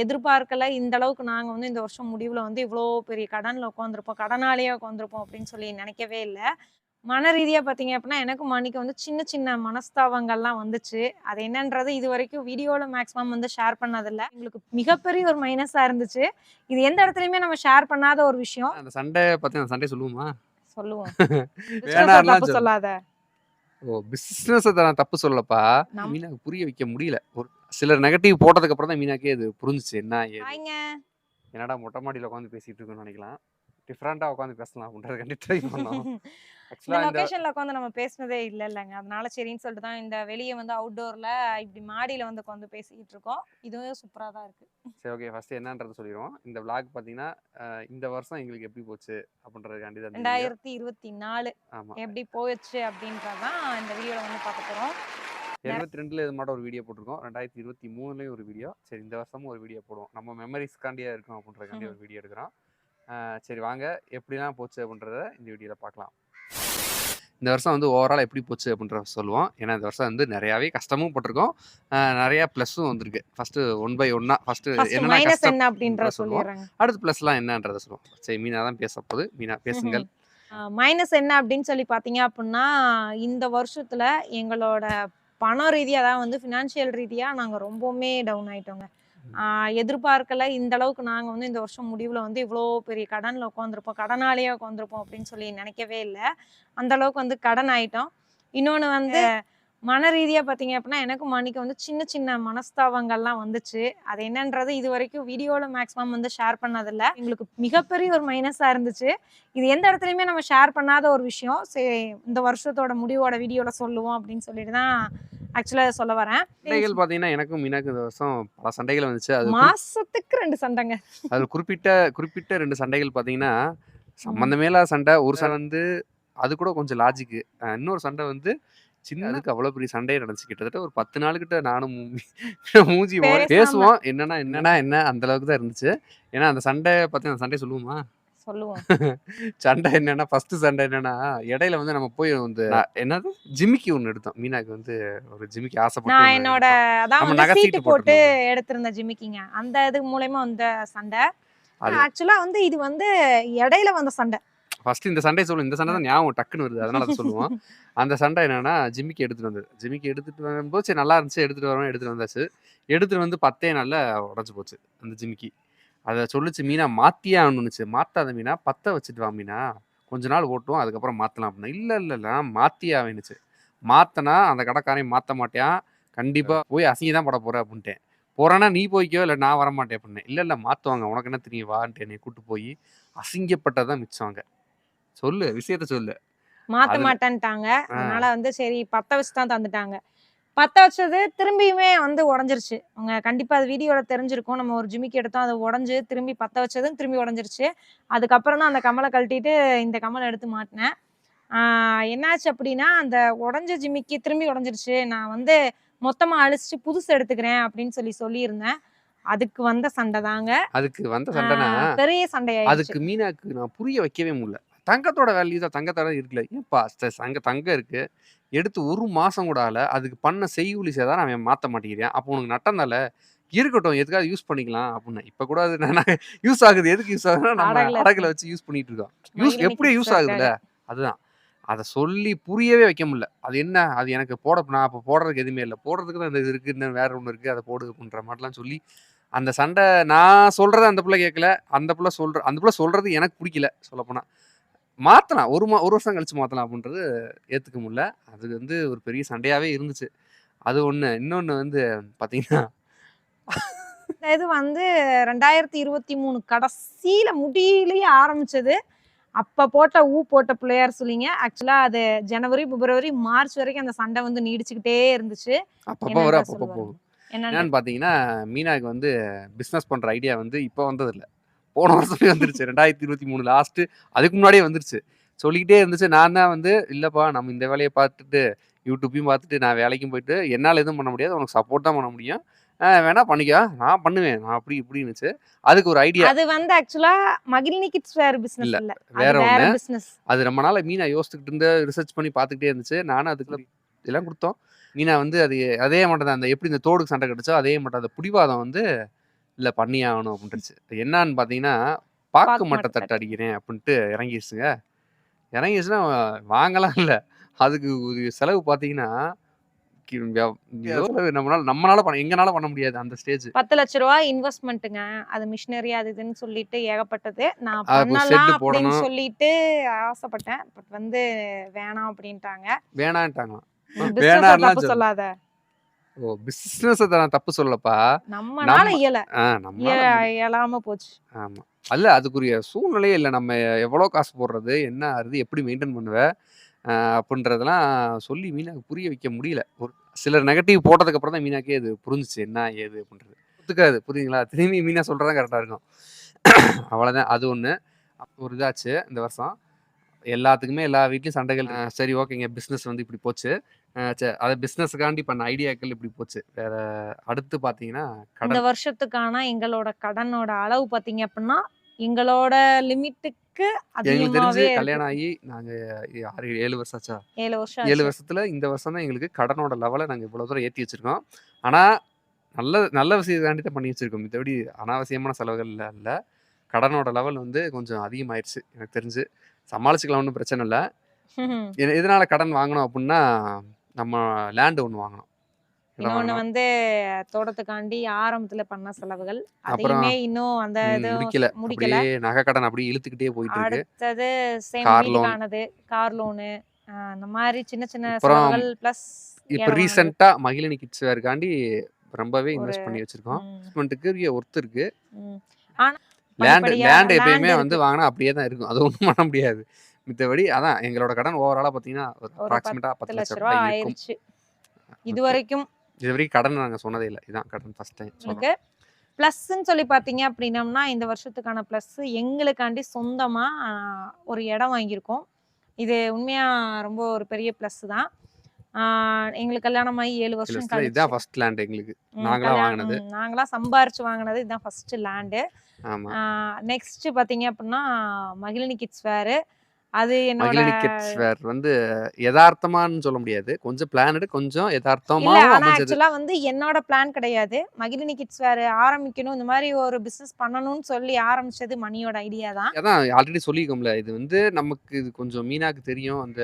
எதிர்பார்க்கல இந்த அளவுக்கு நாங்க வந்து இந்த வருஷம் முடிவுல வந்து இவ்ளோ பெரிய கடன்ல உட்காந்துருப்போம். கடனாளியா உட்காந்துருப்போம் அப்படின்னு சொல்லி நினைக்கவே இல்ல. மன ரீதியா பார்த்தீங்க அப்படின்னா, எனக்கும் மணிக்கும் வந்து சின்ன சின்ன மனஸ்தாபங்கள்லாம் வந்துச்சு. அது என்னன்றது இதுவரைக்கும் வீடியோல மேக்ஸிமம் வந்து ஷேர் பண்ணதில்ல. எங்களுக்கு மிகப்பெரிய ஒரு மைனஸா இருந்துச்சு. இது எந்த இடத்துலயுமே நம்ம ஷேர் பண்ணாத ஒரு விஷயம். அந்த சண்டை பத்தி அந்த சண்டைய சொல்லுவோமா? சொல்லுவோம். பிசினஸ வேணான்லாம் தப்பு சொல்லாத. பிசினஸ நான் தப்பு சொல்லலப்பா. மீனாக்கு புரிய வைக்க முடியல. ஒரு சிலர் நெகட்டிவ் போட்டதுக்கு அப்புறம் தான் மீனாக்கே அது புரிஞ்சுச்சு. என்ன ஏது? ஹாய்ங்க. என்னடா மொட்டை மாடியில உட்காந்து பேசிட்டு இருக்கோம்னு நினைக்கலாம். டிஃபரெண்ட்டா உட்காந்து பேசலாம் அப்படின்றதுக்காண்டி ட்ரை பண்ணோம். இந்த ஆக்சுவலா லொகேஷன்ல உட்காந்து நம்ம பேசினதே இல்லல்லங்க. அதனால சரின்னு சொல்லிட்டு தான் இந்த வெளிய வந்து அவுட்டோர்ல இப்படி மாடியில வந்து உட்காந்து பேசிக்கிட்டு இருக்கோம். இதுவும் சூப்பரா தான் இருக்கு. சரி ஓகே. ஃபர்ஸ்ட் என்னன்றத சொல்லிருவோம். இந்த விளாக் பார்த்தீங்கன்னா, இந்த வருஷம் எங்களுக்கு எப்படி போச்சு அப்படின்றதுக்காண்டி தான் இந்த வீடியோ. 2024 ஆமா. எப்படி போச்சு அப்படின்றது தான் இந்த வீடியோல வந்து பார்க்க போறோம். 22ல இது மாட்டம் ஒரு வீடியோ போட்டிருக்கோம். 2023லயும் ஒரு வீடியோ. சரி இந்த வருஷமும் ஒரு வீடியோ போடுவோம். நம்ம மெமரீஸ்க்காண்டியே இருக்கும் அப்படின்றதுக்காண்டி ஒரு வீடியோ எடுக்கிறோம். சரி வாங்க எப்படிலாம் போச்சு அப்படின்றத இந்த வீடியோல பார்க்கலாம். இந்த வருஷம் வந்து ஓவரால் எப்படி போச்சு அப்படின்றத சொல்லுவோம். ஏன்னா இந்த வருஷம் வந்து நிறையாவே கஷ்டமும் பட்டிருக்கோம். நிறைய ப்ளஸ்ஸும் வந்திருக்கு. ஃபர்ஸ்ட் ஒன் பை ஒன்னா ஃபர்ஸ்ட் என்னென்ன மைனஸ் கஷ்டம் என்ன அப்படின்றத சொல்லுவோம். சொல்லிடுறேங்க. அடுத்து ப்ளஸ்லாம் என்னன்றத சொல்லுவோம். சரி மீனா தான் பேச போகுது. மீனா பேசுங்கள். மைனஸ் என்ன அப்படின்னு சொல்லி பார்த்தீங்க அப்படின்னா, இந்த வருஷத்துல எங்களோட பண ரீதியா அதாவது வந்து ஃபினான்ஷியல் ரீதியா நாங்க ரொம்பவுமே டவுன் ஆயிட்டோங்க. எதிர்பார்க்கல இந்த அளவுக்கு நாங்க வந்து இந்த வருஷம் முடிவுல வந்து இவ்ளோ பெரிய கடன்ல உட்காந்துருப்போம். கடனாளியா உட்காந்துருப்போம் அப்படின்னு சொல்லி நினைக்கவே இல்ல. அந்த அளவுக்கு வந்து கடன் ஆயிட்டோம். இன்னொன்னு வந்து மன ரீதியா பார்த்தீங்க அப்படின்னா, எனக்கும் மணிக்கும் வந்து சின்ன சின்ன மனஸ்தாபங்கள்லாம் வந்துச்சு. அது என்னன்றது இதுவரைக்கும் வீடியோல மேக்ஸிமம் வந்து ஷேர் பண்ணதில்ல. எங்களுக்கு மிகப்பெரிய ஒரு மைனஸா இருந்துச்சு. இது எந்த இடத்துலயுமே நம்ம ஷேர் பண்ணாத ஒரு விஷயம். சரி இந்த வருஷத்தோட முடிவோட வீடியோல சொல்லுவோம் அப்படின்னு சொல்லிட்டு தான் ஆக்சுவலா சொல்ல வரேன். சண்டைகள் பார்த்தீங்கன்னா, எனக்கும் மீனாக்கும் இந்த வருஷம் பல சண்டைகள் வந்துச்சு. அது மாசத்துக்கு 2 சண்டைங்க. அது குறிப்பிட்ட 2 சண்டைகள் பார்த்தீங்கன்னா, சம்மந்தமே இல்லாத சண்டை. ஒரு சண்டை வந்து அது கூட கொஞ்சம் லாஜிக்கு. இன்னொரு சண்டை வந்து அதுக்கு அவ்வளோ பெரிய சண்டையே நடந்துச்சு. கிட்டத்தட்ட ஒரு 10 நாள் கிட்ட நானும் மூஞ்சி பேசுவோம். என்னன்னா என்ன அந்த அளவுக்கு தான் இருந்துச்சு. ஏன்னா அந்த சண்டை பத்தி அந்த சண்டைய சொல்லுவோமா? சொல்லுவோம். சண்டை என்னன்னா, ஃபர்ஸ்ட் சண்டை என்னன்னா, இடையில வந்து நம்ம போய் வந்து என்னது ஜிமிக்கி ஒண்ணு எடுத்தோம். மீனாக்கு வந்து ஒரு ஜிமிக்கி ஆசைப்பட்டு நான் என்னோட அதான் நம்ம வந்து நகை சீட்டு சீட்டு போட்டு போட்டிருந்தோம். எடுத்திருந்த ஜிமிக்கிங்க. அந்த இது மூலியமா வந்த சண்டை. ஆக்சுவலா வந்து இது வந்து இடையில வந்த சண்டை. ஃபர்ஸ்ட் இந்த சண்டைய சொல்லுவோம். இந்த சண்டை தான் ஞாபகம் டக்குன்னு வருது. அதனால அத சொல்லுவோம். அந்த சண்டை என்னன்னா, ஜிமிக்கி எடுத்துட்டு வந்தது. ஜிமிக்கி எடுத்துட்டு வரும்போது சரி நல்லா இருந்துச்சு. எடுத்துட்டு வந்தாச்சு. எடுத்துட்டு வந்து 10 நாள்ல உடைஞ்சு போச்சு அந்த ஜிமிக்கி. அத சொல்லுச்சு மீனா மாத்தியே ஆகணும்னுச்சு. மாத்தாத மீனா, பத்த வச்சுட்டு வா மீனா. கொஞ்ச நாள் ஓட்டுவோம். அதுக்கப்புறம் மாத்தலாம் அப்படின்னேன். இல்ல நான் மாத்தியே ஆவேன்னுச்சு. மாத்தனா அந்த கடைக்காரன் மாத்த மாட்டியான். கண்டிப்பா போய் அசிங்க தான் பட போற அப்படின்ட்டேன். போறேன்னா நீ போய்க்கோ இல்ல நான் வரமாட்டேன் அப்படின்னேன். இல்ல மாத்துவாங்க. உனக்கு என்ன தெரியும் வான்ட்டு என்னைய கூட்டு போய் அசிங்கப்பட்டதான் மிச்சம் அங்க. சொல்லு விஷயத்த சொல்லு. மாத்த மாட்டேன்ட்டாங்க. அதனால வந்து சரி பத்த வச்சு தான் தந்துட்டாங்க. பத்த வச்சது திரும்பியுமே வந்து உடைஞ்சிருச்சு. அவங்க கண்டிப்பா அது வீடியோல தெரிஞ்சிருக்கும். நம்ம ஒரு ஜிமிக்கி எடுத்தோம். அது உடைஞ்சு திரும்பி பத்த வச்சதும் திரும்பி உடைஞ்சிருச்சு. அதுக்கப்புறம் தான் அந்த கம்மல கழட்டிட்டு இந்த கம்மல எடுத்து மாட்டுனேன். என்னாச்சு அப்படின்னா, அந்த உடைஞ்ச ஜிமிக்கி திரும்பி உடைஞ்சிருச்சு. நான் வந்து மொத்தமா அழிச்சுட்டு புதுசு எடுத்துக்கிறேன் அப்படின்னு சொல்லியிருந்தேன். அதுக்கு வந்த சண்டை தாங்க. அதுக்கு வந்த சண்டைனா, பெரிய சண்டையாயிடுச்சு. அதுக்கு மீனாக்கு நான் புரிய வைக்கவே முடியல. தங்கத்தோட வேல்யூ தான் தங்கத்தோட இருக்குல்ல. ஏன்பா தங்கம் இருக்கு. எடுத்து 1 மாசம் கூட ஆகல. அதுக்கு பண்ண செய்கூலி சேதாரம் அவன் மாத்த மாட்டேங்கிறான். அப்போ உனக்கு நட்டம் தான்ல. இருக்கட்டும் எதுக்காவது யூஸ் பண்ணிக்கலாம் அப்படின்னேன். இப்ப கூட அது யூஸ் ஆகுது. எதுக்கு யூஸ் ஆகுதுன்னா நம்ம அடகுல வச்சு யூஸ் பண்ணிட்டு இருக்கோம். எப்படி யூஸ் ஆகுதுல்ல. அதுதான். அத சொல்லி புரியவே வைக்க முடியல. அது என்ன? அது எனக்கு நான் அப்ப போடுறதுக்கு எதுவுமே இல்ல. போடுறதுக்கு தான் இந்த இது இருக்கு. இன்னும் வேற ஒண்ணு இருக்கு. அத போடு அப்படின்ற மாரிலாம் சொல்லி, அந்த சண்டை நான் சொல்றத அந்த புள்ள கேட்கல. அந்த புள்ள சொல்றது எனக்கு பிடிக்கல சொல்லப்போனா. மாத்தலாம். ஒரு வருஷம் கழிச்சு மாத்தலாம் அப்படின்றது ஏத்துக்க முடியல. அது வந்து ஒரு பெரிய சண்டையாவே இருந்துச்சு. அது ஒண்ணு. இன்னொன்னு வந்து பாத்தீங்கன்னா இந்த இது வந்து 2023 கடைசியில முடியிலேயே ஆரம்பிச்சது. அப்ப போட்ட பிள்ளையார் சொல்லிங்க. ஆக்சுவலா அது ஜனவரி, பிப்ரவரி, மார்ச் வரைக்கும் அந்த சண்டை வந்து நீடிச்சுக்கிட்டே இருந்துச்சு. அப்பப்ப வரும், அப்பப்ப போகும். என்னன்னு பாத்தீங்கன்னா, மீனாக்கு வந்து பிசினஸ் பண்ற ஐடியா வந்து இப்ப வந்ததில்ல. போன வருஷமே வந்துருச்சு. 2023 லாஸ்ட் அதுக்கு முன்னாடியே வந்துருச்சு. சொல்லிக்கிட்டே இருந்துச்சு. நான் தான் வந்து இல்லப்பா நம்ம இந்த வேலைய பார்த்துட்டு, யூடியூபையும் பார்த்துட்டு, நான் வேலைக்கும் போயிட்டு, என்னால எதுவும் பண்ண முடியாது. உனக்கு சப்போர்ட் தான் பண்ண முடியும். வேணா பண்ணிக்க. நான் பண்ணுவேன். நான் அப்படி இப்படின்னுச்சு. அதுக்கு ஒரு ஐடியா. அது வந்து ஆக்சுவலா மகிழினி கிட்ஸ் வேர் பிசினஸ் இல்ல. வேற ஒண்ணு. பிசினஸ். அது ரொம்ப நாளா மீனா யோசிச்சுக்கிட்டு இருந்து ரிசர்ச் பண்ணி பார்த்துக்கிட்டே இருந்துச்சு. நானும் அதுக்குள்ள இதெல்லாம் குடுத்தோம். மீனா வந்து அதே மாட்டம் தான். அந்த எப்படி இந்த தோடுக்கு சண்டை கட்டுச்சோ, அதே மாட்டம் அந்த புடிவாதம் வந்து இல்ல பண்ணியே ஆகணும் அப்படின்ட்டுருச்சு. என்னான்னு பார்த்தீங்கன்னா, பாக்கு பாக்கு மட்ட மட்ட தட்டு தட்டு. அடிக்கிறேன் அப்படின்ட்டு இறங்கிருச்சுங்க. இறங்கிருச்சுன்னா வாங்கலாம் இல்ல. அதுக்கு ஒரு செலவு பார்த்தீங்கன்னா, கி எவ் எவ்வளவு நம்மனால எங்கனால பண்ண முடியாது அந்த ஸ்டேஜ். ரூ. 10,00,000 இன்வெஸ்ட்மென்ட்டுங்க. அது மிஷினரி அது இதுன்னு சொல்லிட்டு ஏகப்பட்டது. நான் அப்ப பண்ணலாம் ஷெட் அப்படின்னு போடணும். சொல்லிட்டு ஆசைப்பட்டேன். பட் வந்து வேணாம் அப்படின்ட்டாங்க. வேணான்ட்டாங்களாம். பிசினஸ வேணான்லாம் தப்பு சொல்லாத. ஓ! பிசினஸ நான் தப்பு சொல்லப்பா. நம்மனால நம்ம இயல. நம்மளால இயலாம போச்சு. ஆமா. அல்ல அதுக்குரிய சூழ்நிலையே இல்ல. நம்ம எவ்வளோ காசு போடுறது? என்ன ஆகுறது? எப்படி மெயின்டெயின் பண்ணுவ? அப்புட்ன்றதெல்லாம் சொல்லி மீனாக்கு புரிய வைக்க முடியல. ஒரு சிலர் நெகட்டிவ் போட்டதுக்கு அப்புறம் தான் மீனாக்கே அது புரிஞ்சுச்சு. என்ன ஏது அப்டின்றது. ஒத்துக்காது புரியுதுங்களா? திரும்பி மீனா சொல்றது தான் கரெக்ட்டா இருக்கும். அவ்வளோதான். அது ஒண்ணு. ஒரு இதாச்சு இந்த வருஷம். எல்லாத்துக்குமே எல்லா வீட்லயும் சண்டைகள். சரி ஓகேங்க. பிசினஸ் வந்து இப்படி போச்சு. அது பிசினஸ்க்காண்டி பண்ண ஐடியாக்கள் இப்படி போச்சு. வேற அடுத்து பார்த்தீங்கன்னா, இந்த கடன். வருஷத்துக்கான எங்களோட கடனோட அளவு பார்த்தீங்க அப்படின்னா, எங்களோட லிமிட்டுக்கு எங்களுக்கு தெரிஞ்சு அதிகமாவே இருக்கு. கல்யாணம் ஆகி நாங்க 6, 7 வருஷம் ஆச்சா? 7 வருஷம் 7 ஆச்சு. வருஷத்துல இந்த வருஷம் தான் எங்களுக்கு கடனோட லெவல நாங்க இவ்வளோ தூரம் ஏத்தி வச்சிருக்கோம். ஆனா, நல்ல நல்ல விஷயத்துக்காண்டி தான் பண்ணி வச்சிருக்கோம். மித்தபடி அனாவசியமான செலவுகள்ல இல்ல. கடனோட லெவல் வந்து கொஞ்சம் அதிகமாயிருச்சு எனக்கு தெரிஞ்சு. சமாளிச்சுக்கலாம் ஒண்ணும் பிரச்சனை இல்ல. எதனால கடன் வாங்குனோம் அப்புட்ன்னா, நம்ம லேண்ட் ஒண்ணு வாங்குனோம். இடம் இன்னொன்னு வாங்குனோம். வந்து தோட்டத்துக்காண்டி ஆரம்பத்துல பண்ண செலவுகள். அப்புறம் அதையுமே இன்னும் அந்த இதுவும் முடிக்கல. முடிக்கல. அப்படியே நகை கடன் அப்படியே இழுத்துக்கிட்டே போயிட்டு இருக்கு. அடுத்தது சேம் கார் லோன். வீட்டுக்கானது, கார் லோனு, அந்த மாரி சின்ன சின்ன அப்புறம் செலவுகள் பிளஸ் இப்ப இடம் வாங்குனது. ரீசென்ட்டா மகிழினி கிட்ஸ் வேர்க்காண்டி ரொம்பவே ஒரு இன்வெஸ்ட் பண்ணி வச்சிருக்கோம். ம், இன்வெஸ்ட்மென்ட்க்கு ஒர்த் இருக்கு. ம். ஆனா லேண்ட் படிப்படியா லேண்ட் லேண்ட் எப்பயுமே வந்து இருக்கு. வாங்குனா அப்படியே தான் இருக்கும். அது ஒண்ணும் பண்ண முடியாது. மித்தபடி அதான் எங்களோட கடன் ஓவராலா பார்த்தீங்கன்னா, ஒரு ஒரு ரூ. அப்ராக்ஸிமேட்டா ரூ. 10,00,000 10,00,000 இருக்கும். ஆயிருச்சு. ஓகே. இதுவரைக்கும் இதுவரைக்கும் கடன் நாங்க சொன்னதே இல்ல. இதான் கடன் ஃபர்ஸ்ட் டைம் சொல்றோம். உங்களுக்கு ப்ளஸ்ன்னு சொல்லி பார்த்தீங்க அப்படின்னம்னா, இந்த வருஷத்துக்கான ப்ளஸ் எங்களுக்காண்டி சொந்தமா ஒரு இடம் வாங்கியிருக்கோம். இது உண்மையா ரொம்ப ஒரு பெரிய ப்ளஸ் தான். ஆ எங்களுக்கு கல்யாணம் ஆகி 7 வருஷம் இல்ல கழிச்சு. இதான் ஃபர்ஸ்ட் லேண்ட் எங்களுக்கு. நாங்களா வாங்குனது. நாங்களா சம்பாரிச்சு வாங்குனது இதுதான் ஃபர்ஸ்ட் லேண்டு. ஆமா. நெக்ஸ்ட் பார்த்தீங்க அப்படின்னா, மகிழினி கிட்ஸ் வேர். அது என்னோட மகிழினி கிட்ஸ் வேர் வந்து எதார்த்தமான்னு சொல்ல முடியாது. கொஞ்சம் பிளானட், கொஞ்சம் இல்ல. எதார்த்தமாவும் ஆனா அமைஞ்சது. ஆக்சுவலா வந்து என்னோட பிளான் கிடையாது. மகிழினி கிட்ஸ் வேர் ஆரம்பிக்கணும். இந்த மாரி ஒரு பிசினஸ் பண்ணணும்னு சொல்லி ஆரம்பிச்சது மணியோட ஐடியா தான். அதான் ஆல்ரெடி சொல்லியிருக்கோம்ல. இது வந்து நமக்கு இது கொஞ்சம் மீனாக்கு தெரியும். அந்த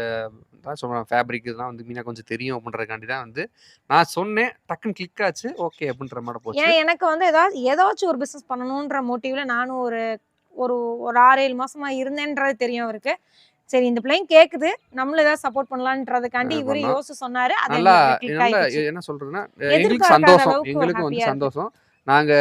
அதான் சொல்றேன் ஃபேப்ரிக் இதெல்லாம் வந்து மீனா கொஞ்சம் தெரியும் அப்படின்றதுக்காண்டி தான் வந்து நான் சொன்னேன். டக்குன்னு கிளிக் ஆச்சு. ஓகே அப்படின்ற மாரி போச்சு. ஏன்னா எனக்கு வந்து ஏதாச்சும் ஒரு பிசினஸ் பண்ணணுன்ற மோட்டிவ்ல நானும் ஒரு ஒரு ஒரு 6, 7 மாசமா இருந்தேன்றது தெரியும் அவருக்கு. சரி இந்த பிள்ளையும் கேக்குது. நம்மளும் ஏதாவது சப்போர்ட் பண்ணலான்றதுக்காண்டி இவரு பண்ணோம். யோசிச்சு சொன்னாரு. அது நல்லா எங்களுக்கு கிளிக் நல்லா ஆயிடுச்சு. என்ன சொல்றதுன்னா, எங்களுக்கு எதிர்பார்க்காத சந்தோஷம். அளவுக்கு ஒரு எங்களுக்கும் வந்து ஹாப்பியா இருக்கு. சந்தோஷம். நாங்க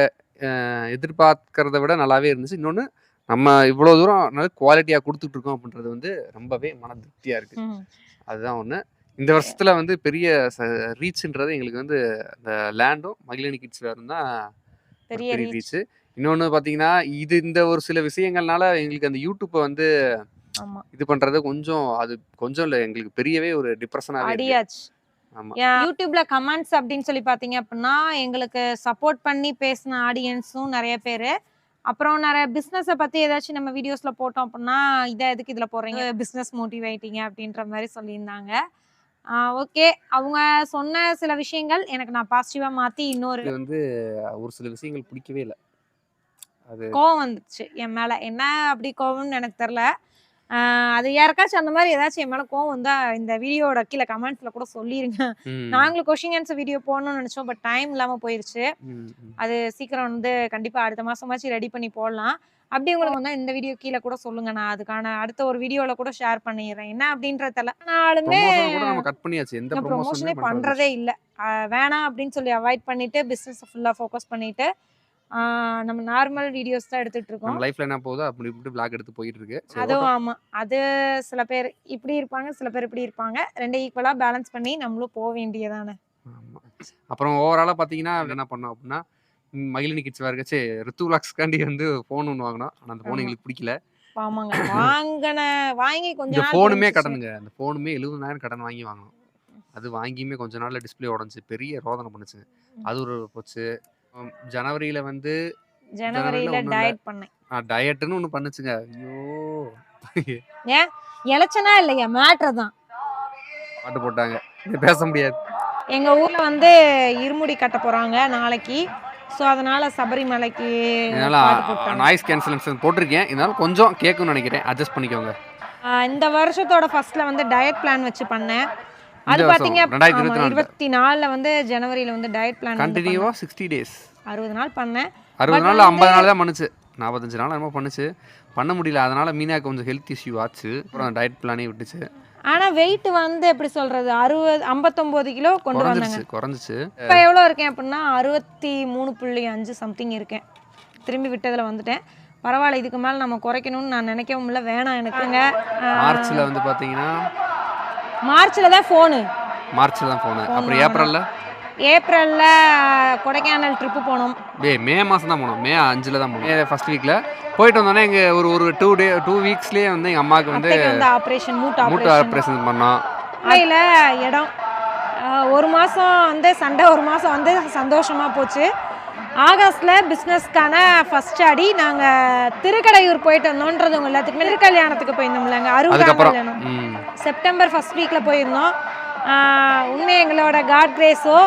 எதிர்பார்க்கிறத விட நல்லாவே இருந்துச்சு. இன்னொன்னு நம்ம இவ்வளோ தூரம் நல்ல குவாலிட்டியா குடுத்துட்டு இருக்கோம் அப்படின்றது வந்து ரொம்பவே மன திருப்தியா இருக்கு. ம். அதுதான் ஒண்ணு. இந்த வருஷத்துல வந்து பெரிய ரீச்ன்றது எங்களுக்கு வந்து அந்த லேண்டும், மகிழினி கிட்ஸ் வேரும் தான் ஒரு பெரிய பெரிய ரீச். ரீச். இன்னொன்னு பார்த்தீங்கன்னா, இந்த ஒரு சில விஷயங்கள்னால எங்களுக்கு அந்த யூடியூப்ப வந்து ஆமா. இது பண்றது கொஞ்சம் அது கொஞ்சம் இல்ல எங்களுக்கு பெரியவே ஒரு டிப்ரஷனாவே இருக்கு. அடியாச்சு. ஆமா. யூடியூப்ல கமெண்ட்ஸ் அப்படின்னு சொல்லி பார்த்தீங்க அப்படின்னா, எங்களுக்கு சப்போர்ட் பண்ணி பேசின ஆடியன்ஸும் நெறைய பேரு. அப்புறம் நெறைய பிசினஸ பத்தி ஏதாச்சும் நம்ம வீடியோஸ்ல போட்டோம் அப்படின்னா, "இத எதுக்கு இதுல போடுறீங்க? பிசினஸ் மோட்டிவ் ஆயிட்டீங்க." அப்படின்ற மாரி சொல்லியிருந்தாங்க. ஓகே. அவங்க சொன்ன சில விஷயங்கள் எனக்கு நான் பாசிட்டிவா மாத்தி இன்னொரு இது வந்து ஒரு சில விஷயங்கள் பிடிக்கவே இல்ல. அது கோவம் வந்துச்சு என் மேல. என்ன அப்படி கோவம்னு எனக்கு தெரியல. அது யாருக்காச்சும் அந்த மாரி ஏதாச்சும் என் மேல கோவம் வந்தா இந்த வீடியோவோட கீழ கமெண்ட்ஸ்ல கூட சொல்லிருங்க. ம். நாங்களும் கொஸ்டின் ஆன்சர் வீடியோ போடணும்னு நெனச்சோம். பட் டைம் இல்லாம போயிருச்சு. ம், ம். அது சீக்கிரம் வந்து கண்டிப்பா அடுத்த மாசமாச்சும் ரெடி பண்ணி போடலாம். அப்படி உங்களுக்கு வந்தா இந்த வீடியோ கீழ கூட சொல்லுங்க. நான் அதுக்கான அடுத்த ஒரு வீடியோல கூட ஷேர் பண்ணிர்றேன். என்ன அப்படின்றது தெரியல. ஆனாலுமே ப்ரமோஷன கூட நம்ம கட் பண்ணியாச்சு. எந்த நான் ப்ரமோஷனுமே ப்ரமோஷனே பண்றது இல்ல. பண்றதே இல்ல. வேணாம் அப்படின்னு சொல்லி அவாய்ட் பண்ணிட்டு பிசினஸ் ஃபுல்லா ஃபோக்கஸ் பண்ணிட்டு, நம்ம நார்மல் வீடியோஸ் தான் எடுத்துட்டு இருக்கோம். நம்ம லைஃப்ல என்ன போகுதோ அப்படி இப்படி விளாக் எடுத்து போயிட்டு இருக்கு. சரி அதுவும் ஓட்டும். ஆமா. அது சில பேர் இப்படி இருப்பாங்க, சில பேர் இப்படி இருப்பாங்க. 2 ஈக்குவலா பேலன்ஸ் பண்ணி நம்மளும் போ வேண்டியதானே. ஆமா. அப்புறம் ஓவராலா பார்த்தீங்கன்னா, என்ன பண்ணோம் அப்படின்னா, மகிழினி கிட்ஸ் வேர்க்கு ரித்து விளாக்ஸ்க்காண்டி வந்து ஃபோன் ஒண்ணு வாங்குனோம். ஆனா அந்த ஃபோன் ஆமா. எங்களுக்கு பிடிக்கல. ஆமாங்க. வாங்கி கொஞ்ச இந்த நாள் ஃபோனுமே முடிஞ்சுச்சு. கடனுங்க. அந்த ஃபோனுமே 70,000 கடன் வாங்கி வாங்குனோம். அது வாங்கியுமே கொஞ்ச நாள்ல டிஸ்ப்ளே உடைஞ்சு பெரிய ரோதனை பண்ணுச்சுங்க. அது ஒரு போச்சு. ஜனவரியில வந்து ஜனவரியில ஜனவரியில ஒண்ணும் இல்ல. டயட் பண்ணேன். டயட்டுன்னு ஒண்ணு பண்ணுச்சுங்க. ஐயோ! ஏன்? இளைச்சனா இல்லையா? மேட்ரு தான். பாட்டு போட்டாங்க. இங்க பேச முடியாது. எங்க ஊர்ல வந்து இருமுடி கட்ட போறாங்க நாளைக்கு. ஸோ அதனால சபரிமலைக்கு இதனால பாட்டு போட்டாங்க. நாய்ஸ் கேன்சலேஷன் போட்டிருக்கேன். இதனால கொஞ்சம் கேட்கும்னு நினைக்கிறேன். அட்ஜஸ்ட் பண்ணிக்கோங்க. இந்த வருஷத்தோட ஃபர்ஸ்ட்ல வந்து டயட் பிளான் வச்சு பண்ணேன். அது இந்த வருஷம் பார்த்தீங்க 2024 24ல வந்து ஜனவரியில் வந்து டயட் பிளான் வந்து கண்டினியூவா 60 டேஸ் 60 நாள் பண்ணேன். 60 நாள் 50 நாள் தான் பண்ணுச்சு. 45 நாள் என்னமோ பண்ணுச்சு. பண்ண முடியல. அதனால மீனாக்கு கொஞ்சம் ஹெல்த் இஷ்யூ ஆச்சு. அப்புறம் டயட் பிளானே விட்டுச்சு. ஆனால் வெயிட் வந்து எப்படி சொல்றது 59 கிலோ கொண்டு வந்தாங்க. குறைஞ்சிச்சு. இப்போ எவ்வளோ இருக்கேன் அப்படின்னா 63.5 சம்திங் இருக்கேன். திரும்பி விட்டதில் வந்துட்டேன். பரவாயில்ல, இதுக்கு மேலே நம்ம குறைக்கணும்னு நான் நினைக்கவும் இல்லை, வேணாம் எனக்குங்க. மார்ச்ல வந்து பார்த்தீங்கன்னா மார்ச்சில் தான் ஃபோனு. மார்ச்ல தான் போனேன். அப்புறம் ஏப்ரலில் கொடைக்கானல் ட்ரிப்பு போனோம். மே மாதம் தான் போனோம். மே 5ல் தான் போனோம். ஃபர்ஸ்ட் வீக்கில் போயிட்டு வந்தோடனே எங்கள் ஒரு 2 வீக்ஸ்லேயே வந்து எங்கள் அம்மாவுக்கு வந்து ஆப்ரேஷன் மூட்டு ஆப்ரேஷன் பண்ணோம். இல்லையில் இடம் 1 மாதம் வந்து சண்டை, 1 மாதம் வந்து சந்தோஷமாக போச்சு. ஆகஸ்டில் பிஸ்னஸ்க்கான ஃபர்ஸ்ட் அடி நாங்கள் திருக்கடையூர் போயிட்டு வந்தோன்றது உங்கள் எல்லாத்துக்குமே திருக்கல்யாணத்துக்கு போயிருந்தோம்லங்க, 60 கல்யாணம். செப்டம்பர் ஃபர்ஸ்ட் வீக்கில் போயிருந்தோம். உண்மை எங்களோட காட் கிரேஸோ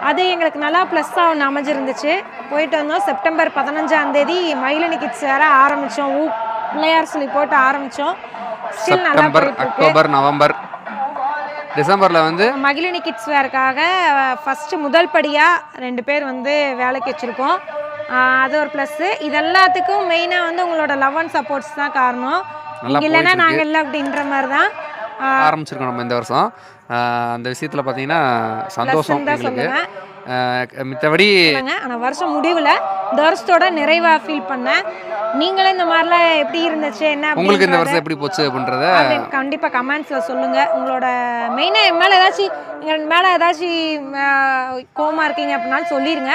அது எங்களுக்கு நல்லா ப்ளஸ்ஸாக ஒன்று அமைஞ்சிருந்துச்சு. போயிட்டு வந்தோம். செப்டம்பர் 15ஆம் தேதி மயிலணி கிட்ஸ் வேற ஆரம்பித்தோம். பிள்ளையார் சொல்லி போட்டு ஆரம்பித்தோம். ஸ்டில் நல்லா செப்டம்பர், அக்டோபர், நவம்பர், டிசம்பரில் வந்து மகிழினி கிட்ஸ் வேறுக்காக ஃபஸ்ட்டு முதல் படியாக 2 பேர் வந்து வேலைக்கு வச்சுருக்கோம். அது ஒரு ப்ளஸ்ஸு. இது எல்லாத்துக்கும் மெயினாக வந்து உங்களோட லவ் அண்ட் சப்போர்ட்ஸ் தான் காரணம். நீங்கள் இல்லைன்னா நாங்கள் இல்லை அப்படின்ற மாதிரி தான் ஆரம்பிச்சிருக்கோம் நம்ம இந்த வருஷம். அந்த விஷயத்தில் பார்த்தீங்கன்னா சந்தோஷம் எங்களுக்கு. மித்தபடி ஆனால் வருஷம் முடிவில் இந்த வருஷத்தோட நிறைவாக ஃபீல் பண்ணேன். நீங்களே இந்த மாதிரிலாம் எப்படி இருந்துச்சு, என்ன உங்களுக்கு இந்த வருஷம் எப்படி போச்சு அப்படின்றத கண்டிப்பாக கமெண்ட்ஸில் சொல்லுங்கள். உங்களோட மெயினாக என் மேலே ஏதாச்சும் கோவமாக இருக்கீங்க அப்படின்னாலும் சொல்லிடுங்க.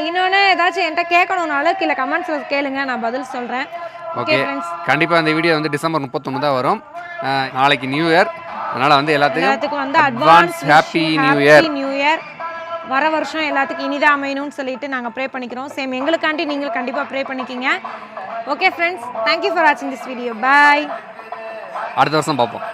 இன்னொன்று ஏதாச்சும் என்கிட்ட கேட்கணுன்னாலும் கீழே கமெண்ட்ஸில் கேளுங்க, நான் பதில் சொல்கிறேன். ஓகே, கண்டிப்பாக இந்த வீடியோ வந்து டிசம்பர் 31 தான் வரும். நாளைக்கு நியூ இயர். அதனால் வந்து எல்லாத்துக்கும் வந்து அட்வான்ஸ் ஹாப்பி நியூ இயர். வர வருஷம் எல்லாத்துக்கும் இனிதாக அமையணும்னு சொல்லிட்டு நாங்கள் ப்ரே பண்ணிக்கிறோம். சேம் எங்களுக்காண்டி நீங்கள் கண்டிப்பாக ப்ரே பண்ணிக்கிங்க. ஓகே ஃப்ரெண்ட்ஸ், தேங்க்யூ ஃபார் வாட்சிங் திஸ் வீடியோ. பாய். அடுத்த வருஷம் பார்ப்போம்.